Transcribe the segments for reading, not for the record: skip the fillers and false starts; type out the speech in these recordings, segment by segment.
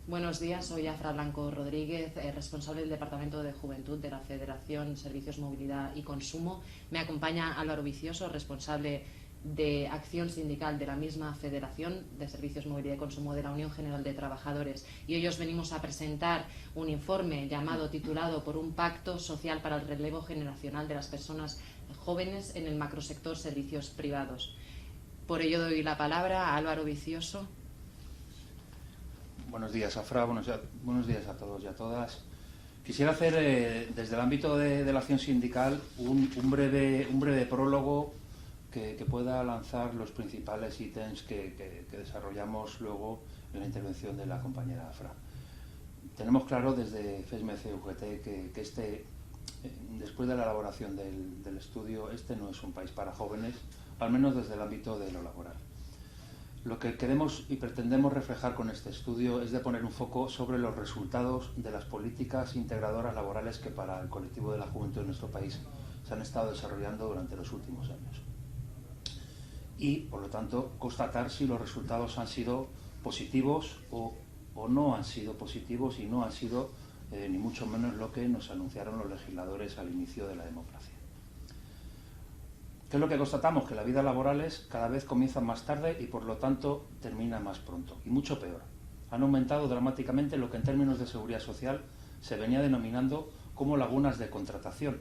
Buenos días, soy Afra Blanco Rodríguez, responsable del Departamento de Juventud de la Federación Servicios, Movilidad y Consumo. Me acompaña Álvaro Vicioso, responsable de Acción Sindical de la misma Federación de Servicios, Movilidad y Consumo de la Unión General de Trabajadores. Y hoy os venimos a presentar un informe titulado por un pacto social para el relevo generacional de las personas jóvenes en el macrosector servicios privados. Por ello doy la palabra a Álvaro Vicioso. Buenos días, Afra. Buenos días a todos y a todas. Quisiera hacer, desde el ámbito de la acción sindical, un breve prólogo que pueda lanzar los principales ítems que desarrollamos luego en la intervención de la compañera Afra. Tenemos claro desde FESME-CUGT que después de la elaboración del estudio, este no es un país para jóvenes, al menos desde el ámbito de lo laboral. Lo que queremos y pretendemos reflejar con este estudio es de poner un foco sobre los resultados de las políticas integradoras laborales que para el colectivo de la juventud de nuestro país se han estado desarrollando durante los últimos años. Y, por lo tanto, constatar si los resultados han sido positivos o no han sido positivos y no han sido ni mucho menos lo que nos anunciaron los legisladores al inicio de la democracia. ¿Qué es lo que constatamos? Que las vidas laborales cada vez comienzan más tarde y por lo tanto terminan más pronto, y mucho peor. Han aumentado dramáticamente lo que en términos de seguridad social se venía denominando como lagunas de contratación,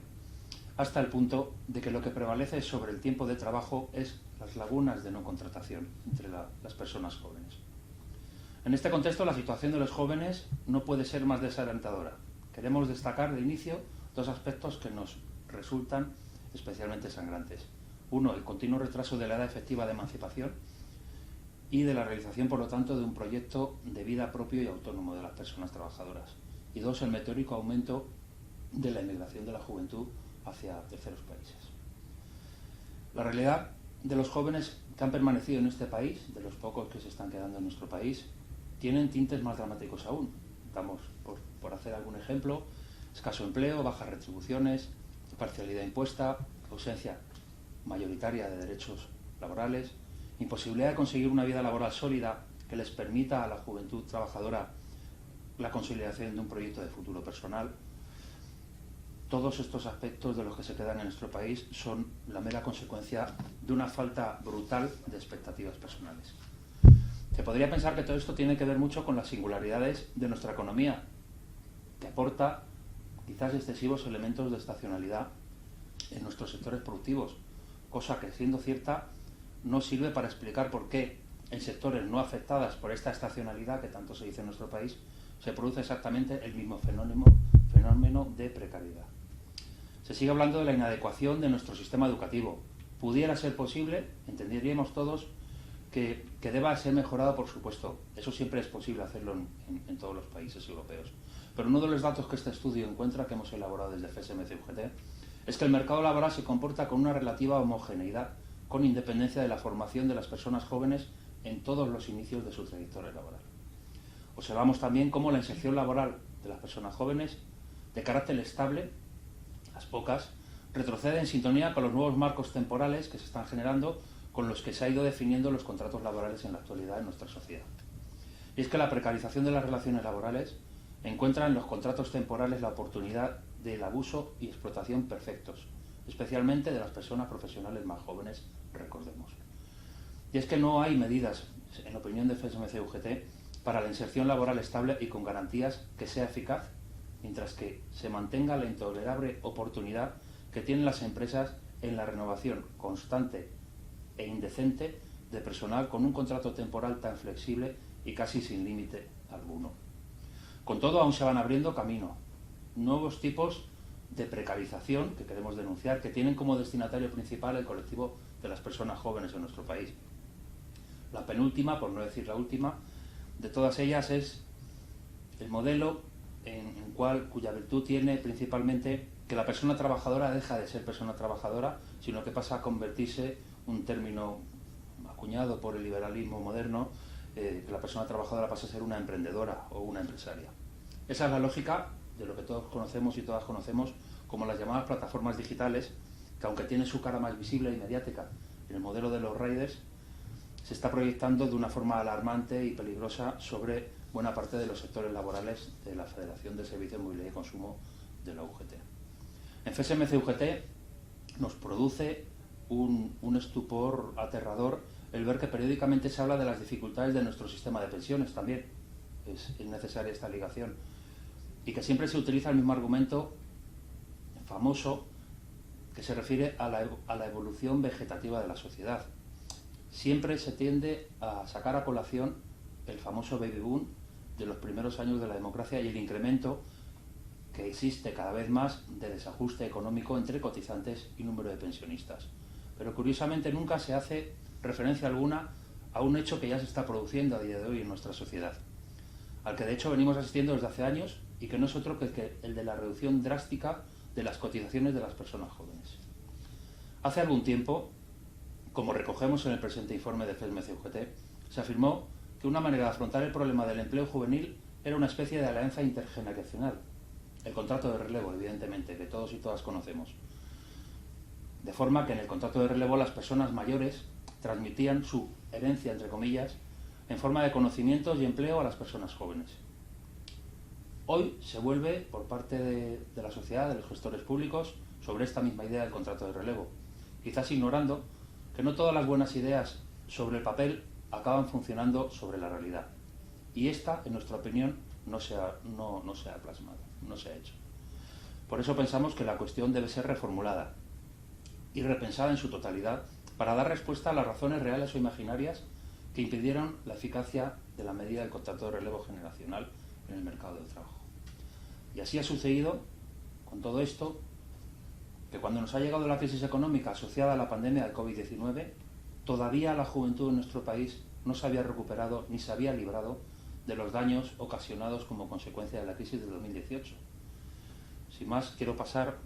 hasta el punto de que lo que prevalece sobre el tiempo de trabajo es las lagunas de no contratación entre las personas jóvenes. En este contexto, la situación de los jóvenes no puede ser más desalentadora. Queremos destacar de inicio dos aspectos que nos resultan especialmente sangrantes. Uno, el continuo retraso de la edad efectiva de emancipación y de la realización, por lo tanto, de un proyecto de vida propio y autónomo de las personas trabajadoras. Y dos, el meteórico aumento de la emigración de la juventud hacia terceros países. La realidad de los jóvenes que han permanecido en este país, de los pocos que se están quedando en nuestro país, tienen tintes más dramáticos aún. Damos, por hacer algún ejemplo, escaso empleo, bajas retribuciones, parcialidad impuesta, ausencia mayoritaria de derechos laborales, imposibilidad de conseguir una vida laboral sólida que les permita a la juventud trabajadora la consolidación de un proyecto de futuro personal. Todos estos aspectos de los que se quedan en nuestro país son la mera consecuencia de una falta brutal de expectativas personales. Se podría pensar que todo esto tiene que ver mucho con las singularidades de nuestra economía, que aporta quizás excesivos elementos de estacionalidad en nuestros sectores productivos, cosa que, siendo cierta, no sirve para explicar por qué en sectores no afectados por esta estacionalidad que tanto se dice en nuestro país se produce exactamente el mismo fenómeno de precariedad. Se sigue hablando de la inadecuación de nuestro sistema educativo. Pudiera ser posible, entenderíamos todos, que deba ser mejorado, por supuesto. Eso siempre es posible hacerlo en todos los países europeos. Pero uno de los datos que este estudio encuentra, que hemos elaborado desde FSM-CUGT, es que el mercado laboral se comporta con una relativa homogeneidad, con independencia de la formación de las personas jóvenes en todos los inicios de su trayectoria laboral. Observamos también cómo la inserción laboral de las personas jóvenes, de carácter estable, las pocas, retrocede en sintonía con los nuevos marcos temporales que se están generando, con los que se ha ido definiendo los contratos laborales en la actualidad en nuestra sociedad. Y es que la precarización de las relaciones laborales encuentra en los contratos temporales la oportunidad del abuso y explotación perfectos, especialmente de las personas profesionales más jóvenes, recordemos. Y es que no hay medidas, en opinión de FSM-CUGT, para la inserción laboral estable y con garantías que sea eficaz, mientras que se mantenga la intolerable oportunidad que tienen las empresas en la renovación constante e indecente de personal con un contrato temporal tan flexible y casi sin límite alguno. Con todo, aún se van abriendo camino, nuevos tipos de precarización que queremos denunciar, que tienen como destinatario principal el colectivo de las personas jóvenes en nuestro país. La penúltima, por no decir la última, de todas ellas es el modelo cuya virtud tiene principalmente que la persona trabajadora deja de ser persona trabajadora, sino que pasa a convertirse, un término acuñado por el liberalismo moderno, que la persona trabajadora pasa a ser una emprendedora o una empresaria. Esa es la lógica de lo que todos conocemos y todas conocemos como las llamadas plataformas digitales, que aunque tienen su cara más visible y mediática en el modelo de los riders, se está proyectando de una forma alarmante y peligrosa sobre buena parte de los sectores laborales de la Federación de Servicios de Movilidad y Consumo de la UGT. En FSMC-UGT nos produce un estupor aterrador el ver que periódicamente se habla de las dificultades de nuestro sistema de pensiones también. Es necesaria esta ligación. Y que siempre se utiliza el mismo argumento famoso que se refiere a la evolución vegetativa de la sociedad. Siempre se tiende a sacar a colación el famoso baby boom de los primeros años de la democracia y el incremento que existe cada vez más de desajuste económico entre cotizantes y número de pensionistas. Pero curiosamente nunca se hace referencia alguna a un hecho que ya se está produciendo a día de hoy en nuestra sociedad, al que de hecho venimos asistiendo desde hace años y que no es otro que el de la reducción drástica de las cotizaciones de las personas jóvenes. Hace algún tiempo, como recogemos en el presente informe de FSMC-UGT, se afirmó que una manera de afrontar el problema del empleo juvenil era una especie de alianza intergeneracional, el contrato de relevo, evidentemente, que todos y todas conocemos. De forma que en el contrato de relevo las personas mayores transmitían su herencia, entre comillas, en forma de conocimientos y empleo a las personas jóvenes. Hoy se vuelve, por parte de la sociedad, de los gestores públicos, sobre esta misma idea del contrato de relevo, quizás ignorando que no todas las buenas ideas sobre el papel acaban funcionando sobre la realidad. Y esta, en nuestra opinión, no se ha plasmado, no se ha hecho. Por eso pensamos que la cuestión debe ser reformulada y repensada en su totalidad para dar respuesta a las razones reales o imaginarias que impidieron la eficacia de la medida del contrato de relevo generacional en el mercado del trabajo. Y así ha sucedido con todo esto, que cuando nos ha llegado la crisis económica asociada a la pandemia del COVID-19, todavía la juventud en nuestro país no se había recuperado ni se había librado de los daños ocasionados como consecuencia de la crisis de 2018. Sin más, quiero pasar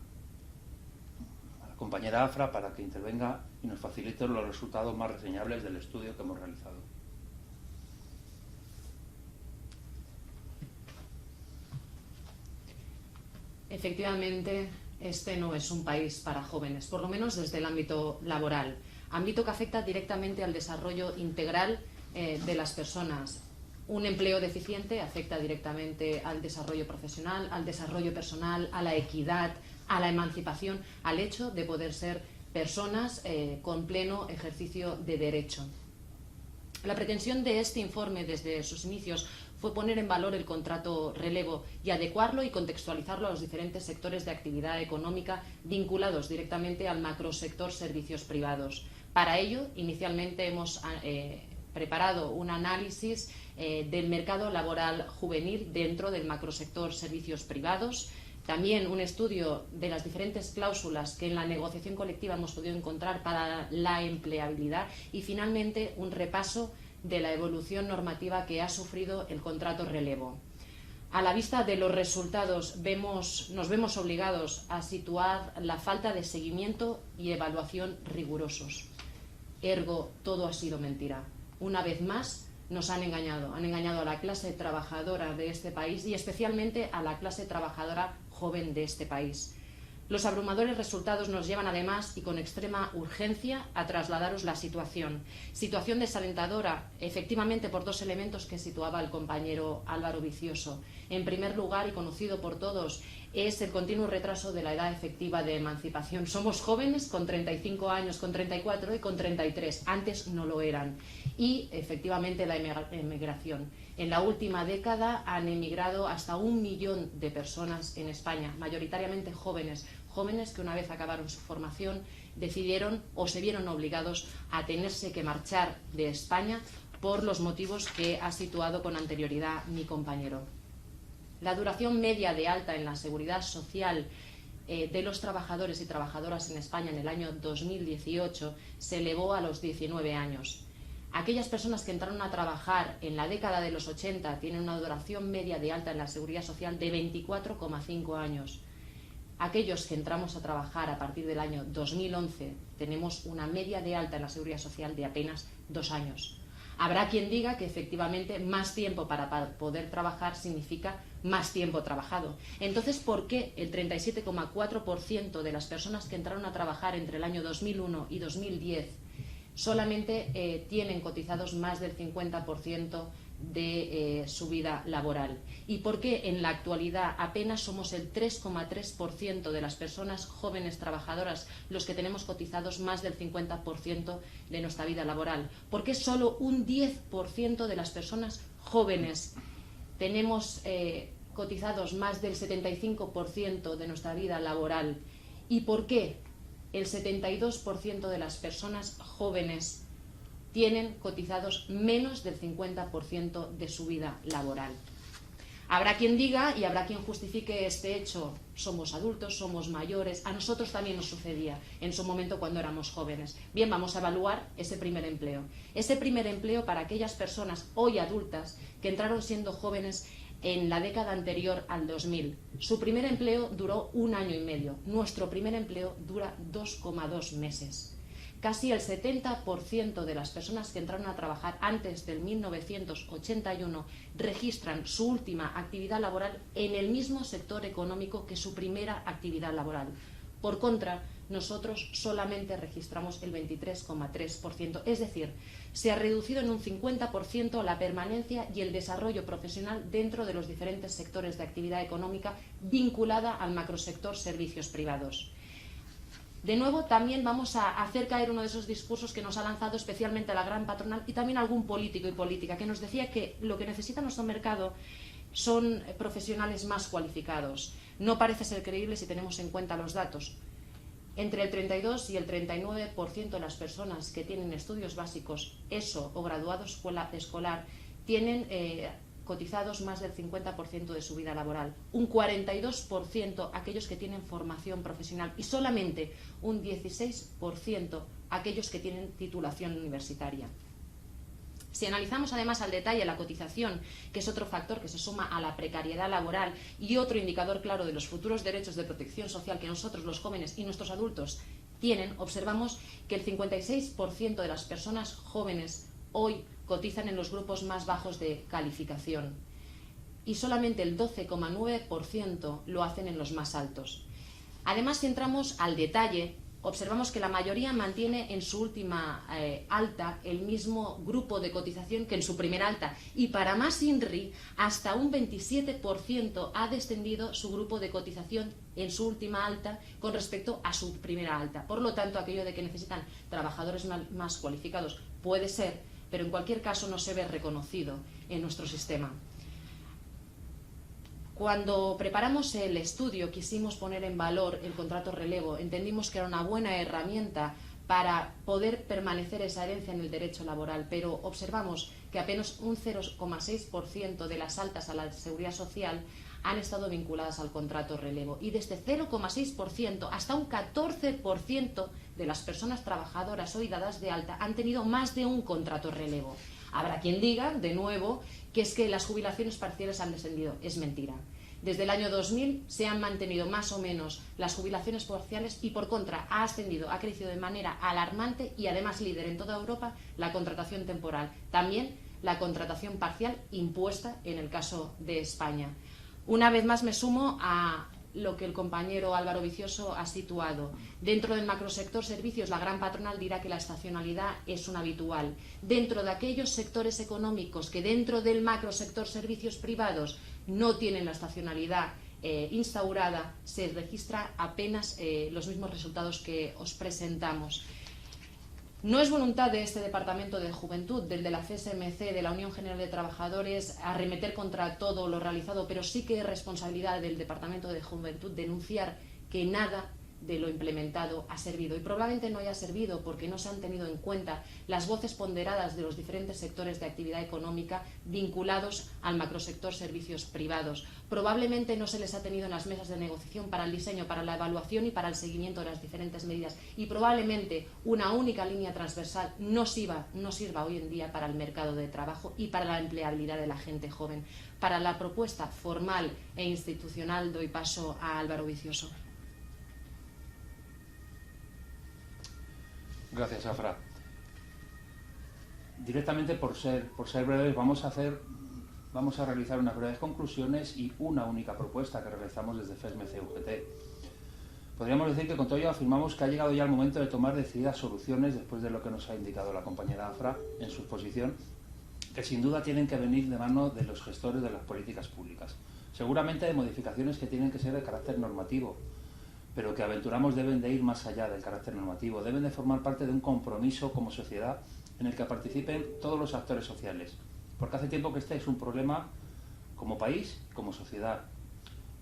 a la compañera Afra para que intervenga y nos facilite los resultados más reseñables del estudio que hemos realizado. Efectivamente, este no es un país para jóvenes, por lo menos desde el ámbito laboral, ámbito que afecta directamente al desarrollo integral de las personas. Un empleo deficiente afecta directamente al desarrollo profesional, al desarrollo personal, a la equidad, a la emancipación, al hecho de poder ser personas con pleno ejercicio de derecho. La pretensión de este informe desde sus inicios fue poner en valor el contrato relevo y adecuarlo y contextualizarlo a los diferentes sectores de actividad económica vinculados directamente al macrosector servicios privados. Para ello, inicialmente hemos preparado un análisis del mercado laboral juvenil dentro del macrosector servicios privados, también un estudio de las diferentes cláusulas que en la negociación colectiva hemos podido encontrar para la empleabilidad y finalmente un repaso de la evolución normativa que ha sufrido el contrato relevo. A la vista de los resultados nos vemos obligados a situar la falta de seguimiento y evaluación rigurosos. Ergo, todo ha sido mentira. Una vez más nos han engañado a la clase trabajadora de este país y especialmente a la clase trabajadora joven de este país. Los abrumadores resultados nos llevan además y con extrema urgencia a trasladaros la situación desalentadora, efectivamente por dos elementos que situaba el compañero Álvaro Vicioso. En primer lugar, y conocido por todos, es el continuo retraso de la edad efectiva de emancipación. Somos jóvenes con 35 años, con 34 y con 33, antes no lo eran. Y efectivamente la emigración. En la última década han emigrado hasta 1 millón de personas en España, mayoritariamente jóvenes que una vez acabaron su formación decidieron o se vieron obligados a tenerse que marchar de España por los motivos que ha situado con anterioridad mi compañero. La duración media de alta en la seguridad social de los trabajadores y trabajadoras en España en el año 2018 se elevó a los 19 años. Aquellas personas que entraron a trabajar en la década de los 80 tienen una duración media de alta en la seguridad social de 24,5 años. Aquellos que entramos a trabajar a partir del año 2011 tenemos una media de alta en la seguridad social de apenas 2 años. Habrá quien diga que efectivamente más tiempo para poder trabajar significa más tiempo trabajado. Entonces, ¿por qué el 37,4% de las personas que entraron a trabajar entre el año 2001 y 2010 solamente tienen cotizados más del 50% de su vida laboral. ¿Y por qué en la actualidad apenas somos el 3,3% de las personas jóvenes trabajadoras los que tenemos cotizados más del 50% de nuestra vida laboral? ¿Por qué solo un 10% de las personas jóvenes tenemos cotizados más del 75% de nuestra vida laboral? ¿Y por qué el 72% de las personas jóvenes tienen cotizados menos del 50% de su vida laboral? Habrá quien diga y habrá quien justifique este hecho: somos adultos, somos mayores, a nosotros también nos sucedía en su momento cuando éramos jóvenes. Bien, vamos a evaluar ese primer empleo. Ese primer empleo para aquellas personas hoy adultas que entraron siendo jóvenes en la década anterior al 2000. Su primer empleo duró 1 año y medio. Nuestro primer empleo dura 2,2 meses. Casi el 70% de las personas que entraron a trabajar antes del 1981 registran su última actividad laboral en el mismo sector económico que su primera actividad laboral. Por contra, nosotros solamente registramos el 23,3%, es decir, se ha reducido en un 50% la permanencia y el desarrollo profesional dentro de los diferentes sectores de actividad económica vinculada al macrosector servicios privados. De nuevo, también vamos a hacer caer uno de esos discursos que nos ha lanzado especialmente la gran patronal y también algún político y política, que nos decía que lo que necesita nuestro mercado son profesionales más cualificados. No parece ser creíble si tenemos en cuenta los datos. Entre el 32 y el 39% de las personas que tienen estudios básicos, ESO o graduado escolar, tienen cotizados más del 50% de su vida laboral, un 42% aquellos que tienen formación profesional y solamente un 16% aquellos que tienen titulación universitaria. Si analizamos además al detalle la cotización, que es otro factor que se suma a la precariedad laboral y otro indicador claro de los futuros derechos de protección social que nosotros, los jóvenes y nuestros adultos, tienen, observamos que el 56% de las personas jóvenes hoy cotizan en los grupos más bajos de calificación y solamente el 12,9% lo hacen en los más altos. Además, si entramos al detalle, observamos que la mayoría mantiene en su última alta el mismo grupo de cotización que en su primera alta y para más INRI, hasta un 27% ha descendido su grupo de cotización en su última alta con respecto a su primera alta. Por lo tanto, aquello de que necesitan trabajadores más cualificados puede ser, pero en cualquier caso no se ve reconocido en nuestro sistema. Cuando preparamos el estudio quisimos poner en valor el contrato relevo, entendimos que era una buena herramienta para poder permanecer esa herencia en el derecho laboral, pero observamos que apenas un 0,6% de las altas a la seguridad social han estado vinculadas al contrato relevo y desde 0,6% hasta un 14% de las personas trabajadoras hoy dadas de alta han tenido más de un contrato relevo. Habrá quien diga, de nuevo, que es que las jubilaciones parciales han descendido. Es mentira. Desde el año 2000 se han mantenido más o menos las jubilaciones parciales y por contra ha ascendido, ha crecido de manera alarmante y además líder en toda Europa la contratación temporal. También la contratación parcial impuesta en el caso de España. Una vez más me sumo a lo que el compañero Álvaro Vicioso ha situado. Dentro del macrosector servicios, la gran patronal dirá que la estacionalidad es un habitual. Dentro de aquellos sectores económicos que dentro del macrosector servicios privados no tienen la estacionalidad instaurada, se registra apenas los mismos resultados que os presentamos. No es voluntad de este Departamento de Juventud, del de la CSMC, de la Unión General de Trabajadores, arremeter contra todo lo realizado, pero sí que es responsabilidad del Departamento de Juventud denunciar que nada de lo implementado ha servido. Y probablemente no haya servido porque no se han tenido en cuenta las voces ponderadas de los diferentes sectores de actividad económica vinculados al macrosector servicios privados. Probablemente no se les ha tenido en las mesas de negociación para el diseño, para la evaluación y para el seguimiento de las diferentes medidas. Y probablemente una única línea transversal no sirva hoy en día para el mercado de trabajo y para la empleabilidad de la gente joven. Para la propuesta formal e institucional doy paso a Álvaro Vicioso. Gracias, Afra. Directamente, por ser breves, vamos a realizar unas breves conclusiones y una única propuesta que realizamos desde FESMC UGT. Podríamos decir que con todo ello afirmamos que ha llegado ya el momento de tomar decididas soluciones después de lo que nos ha indicado la compañera Afra en su exposición, que sin duda tienen que venir de mano de los gestores de las políticas públicas. Seguramente hay modificaciones que tienen que ser de carácter normativo, pero que aventuramos deben de ir más allá del carácter normativo, deben de formar parte de un compromiso como sociedad en el que participen todos los actores sociales, porque hace tiempo que este es un problema como país, como sociedad,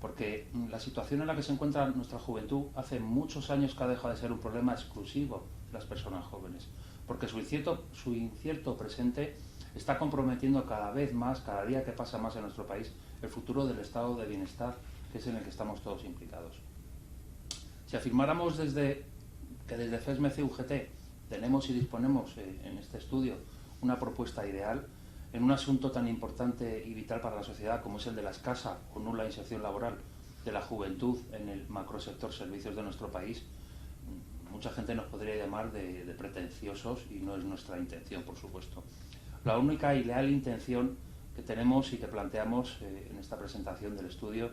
porque la situación en la que se encuentra nuestra juventud hace muchos años que ha dejado de ser un problema exclusivo de las personas jóvenes, porque su incierto presente está comprometiendo cada vez más, cada día que pasa más en nuestro país, el futuro del estado de bienestar, que es en el que estamos todos implicados. Si afirmáramos que desde FESME-CUGT tenemos y disponemos en este estudio una propuesta ideal en un asunto tan importante y vital para la sociedad como es el de la escasa o nula inserción laboral de la juventud en el macrosector servicios de nuestro país, mucha gente nos podría llamar de pretenciosos y no es nuestra intención, por supuesto. La única y leal intención que tenemos y que planteamos en esta presentación del estudio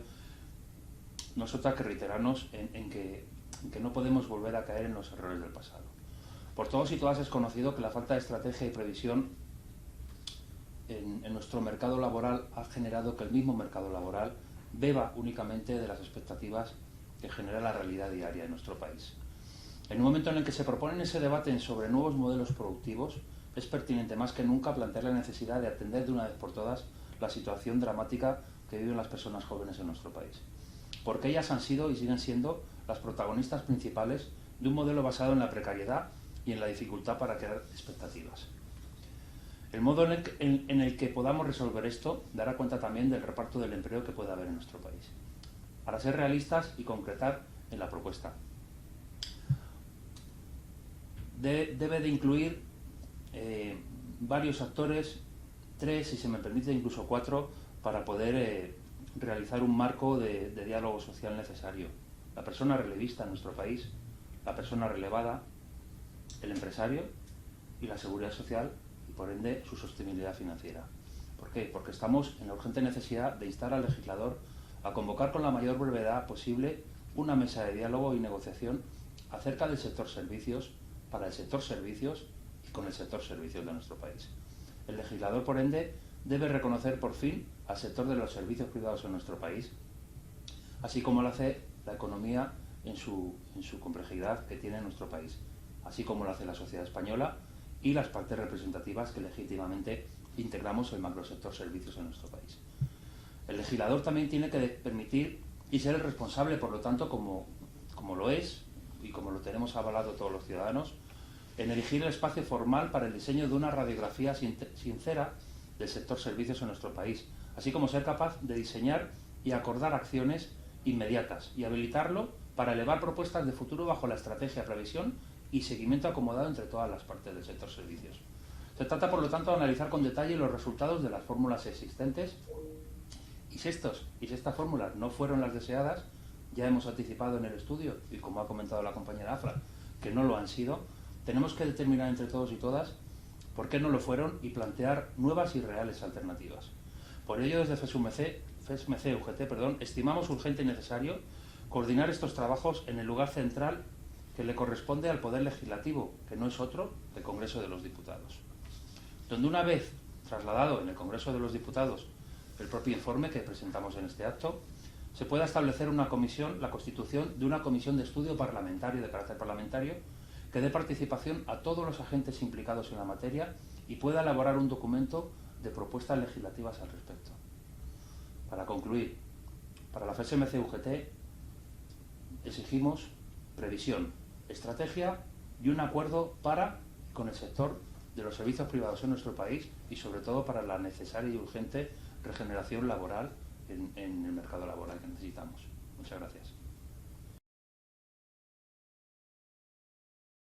no es otra que reiterarnos en que no podemos volver a caer en los errores del pasado. Por todos y todas es conocido que la falta de estrategia y previsión en nuestro mercado laboral ha generado que el mismo mercado laboral beba únicamente de las expectativas que genera la realidad diaria en nuestro país. En un momento en el que se proponen ese debate sobre nuevos modelos productivos, es pertinente más que nunca plantear la necesidad de atender de una vez por todas la situación dramática que viven las personas jóvenes en nuestro país, porque ellas han sido y siguen siendo las protagonistas principales de un modelo basado en la precariedad y en la dificultad para crear expectativas. El modo en el que podamos resolver esto dará cuenta también del reparto del empleo que puede haber en nuestro país. Para ser realistas y concretar en la propuesta, debe de incluir varios actores, 3, si se me permite, incluso 4, para poder realizar un marco de diálogo social necesario. La persona relevista en nuestro país, la persona relevada, el empresario y la seguridad social y, por ende, su sostenibilidad financiera. ¿Por qué? Porque estamos en la urgente necesidad de instar al legislador a convocar con la mayor brevedad posible una mesa de diálogo y negociación acerca del sector servicios, para el sector servicios y con el sector servicios de nuestro país. El legislador, por ende, debe reconocer por fin al sector de los servicios privados en nuestro país, así como lo hace la economía en su complejidad que tiene en nuestro país, así como lo hace la sociedad española y las partes representativas que legítimamente integramos el macrosector servicios en nuestro país. El legislador también tiene que permitir y ser el responsable, por lo tanto, como lo es y como lo tenemos avalado todos los ciudadanos, en elegir el espacio formal para el diseño de una radiografía sincera del sector servicios en nuestro país, así como ser capaz de diseñar y acordar acciones inmediatas y habilitarlo para elevar propuestas de futuro bajo la estrategia, previsión y seguimiento acomodado entre todas las partes del sector servicios. Se trata, por lo tanto, de analizar con detalle los resultados de las fórmulas existentes y si estas fórmulas no fueron las deseadas, ya hemos anticipado en el estudio, y como ha comentado la compañera Afra, que no lo han sido, tenemos que determinar entre todos y todas por qué no lo fueron y plantear nuevas y reales alternativas. Por ello, desde FESME-CUGT, estimamos urgente y necesario coordinar estos trabajos en el lugar central que le corresponde al Poder Legislativo, que no es otro, el Congreso de los Diputados, donde una vez trasladado en el Congreso de los Diputados el propio informe que presentamos en este acto, se pueda establecer la constitución de una comisión de estudio parlamentario, de carácter parlamentario, que dé participación a todos los agentes implicados en la materia y pueda elaborar un documento de propuestas legislativas al respecto. Para concluir, para la FESME-CUGT exigimos previsión, estrategia y un acuerdo con el sector de los servicios privados en nuestro país y sobre todo para la necesaria y urgente regeneración laboral en el mercado laboral que necesitamos. Muchas gracias.